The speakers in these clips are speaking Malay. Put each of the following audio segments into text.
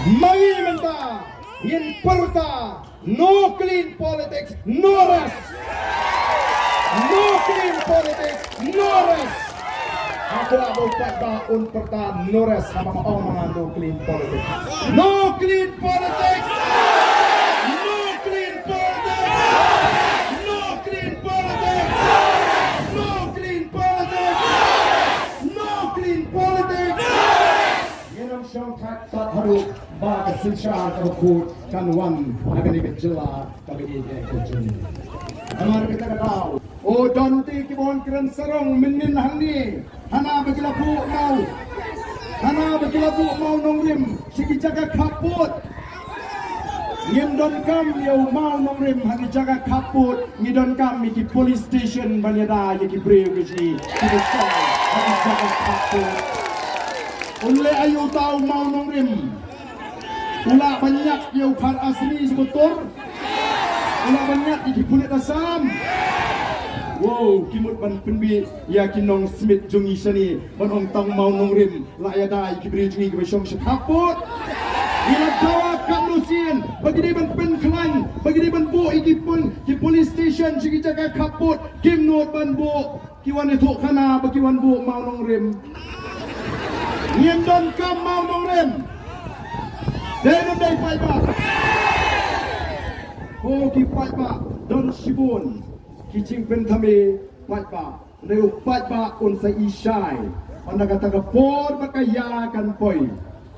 Mari minta yin perta no clean politics, no rest. No clean politics, no rest. Aku nak buat baun perta no rest sama orang no clean politics. No clean politics. No clean politics. No clean politics. No clean politics. No clean politics. Yang syong tak harus bagi secara terkut kan wan akan dikecela bagi dia kecil. Amar kita tahu. Oh donti kibon keren serong minin hani hana begilapu mau nongrim sigi jaga kaput ngindon kam yau mau nongrim hagi jaga kaput ngidon kam ki police station banyada yaki breu kiji kita hagi jaga kaput ulle ayu tahu mau nongrim ula banyak yau kar asli sebetul ula banyak iki pulit asam. Wow, kimut ban penbi ya kinong Smith jungi sani ban ong tang mau nongrim la ya dai kibri jungi ke syong syakaput ila tawa kanusin bagi dia ban pen klan bagi dia ban bu iki pun ki police station sigi jaga kaput kim not ban bu ki wan itu kana bagi wan bu mau nongrim ngiem don kam mau nongrim dai pai ba oh ki pai ba don sibun Kicing pentame patba, reu patba on sa ishay. Anda kata kapor makaya kan poi.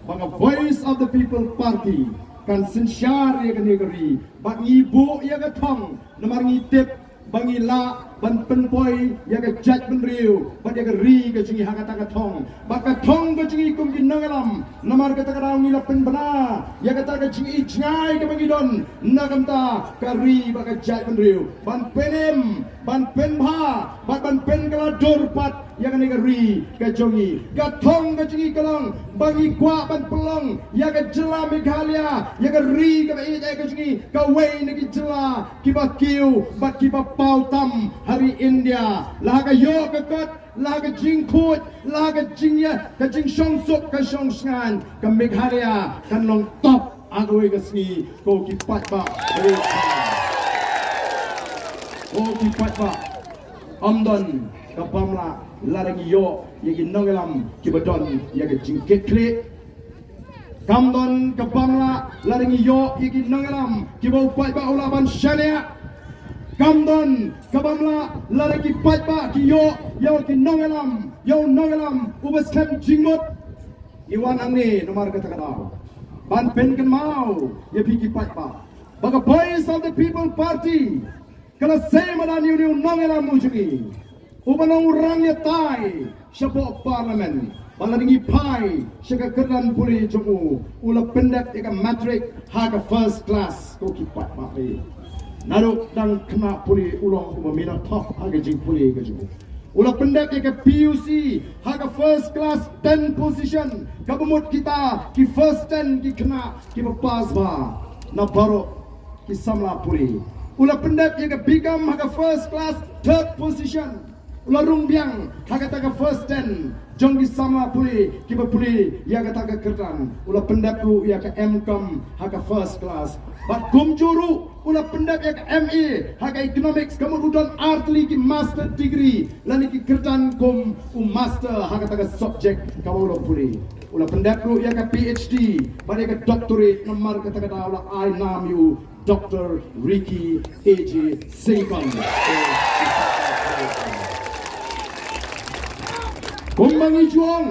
Mga Voice of the People Party kan sinsyar ya kan negeri. Bang ibu ya katong, namar ngitip bangi la ban penpoi ya ka judge ben riu, ban ya ka ri ka jingi hakata katong. Baka tong ka jingi kum ginangalam, namar kata karang ngila penbana, ya kata ka jingi ijngai ka bangidon, nakamta ka ri baka judge ben riu. Ban penem, ban penbha, ban pen kala dorpat ya ka negeri ka jongi. Katong ka jingi kalong, bangi kwa ban pelong, ya ka jela Meghalaya, ya ka ri ka ba ka jingi, ka wei nagi jela, kiba kiu, bat kiba pautam hari India laga yo kakot laga jingkut laga jingya ka jing shongsuk ka shongsngan ka Meghalaya kan long top agoi ka sni ko ki patba ki patba amdon ka pamla laragi yo yagi nongelam ki badon yaga jingket kle kamdon ka pamla laragi yo yagi nongelam ki bau patba ulaban shania Kamdon kabamla laraki patba ki yo ki nongelam ubas kan jingmut iwan angni nomar kata ban pen kan mau ya piki patba baga Voice of the People Party kala same ada new nongelam mujugi ubanong orang ya tai syabok parlimen balaringi pai syaka keran puri jomu ula pendek ika matric haga first class ko ki patba Naruk dan kena puli ulang memina top harga jing puli ke juga. Ulah pendek ke PUC harga first class 10 position. Kabumut kita ki first 10 ki kena ki berpas ba. Na baru ki samla puli. Ulah pendek ke bigam harga first class 3rd position. Ulah rumbiang harga taga first 10. Jong ki samla puli ki berpuli ya kata ke kertan. Ulah pendek lu ya ke MCom harga first class. Bat kumjuru ulah pendek ya ke ME harga economics kamu udon artli ki master degree lani ki kertan kum master harga taga subject kamu ulah puli. Ulah pendek lu ya ke PhD bat ya ke doctorate nomor kata kata ulah I nam you Dr. Ricky AJ Seiban. Kumbangi juang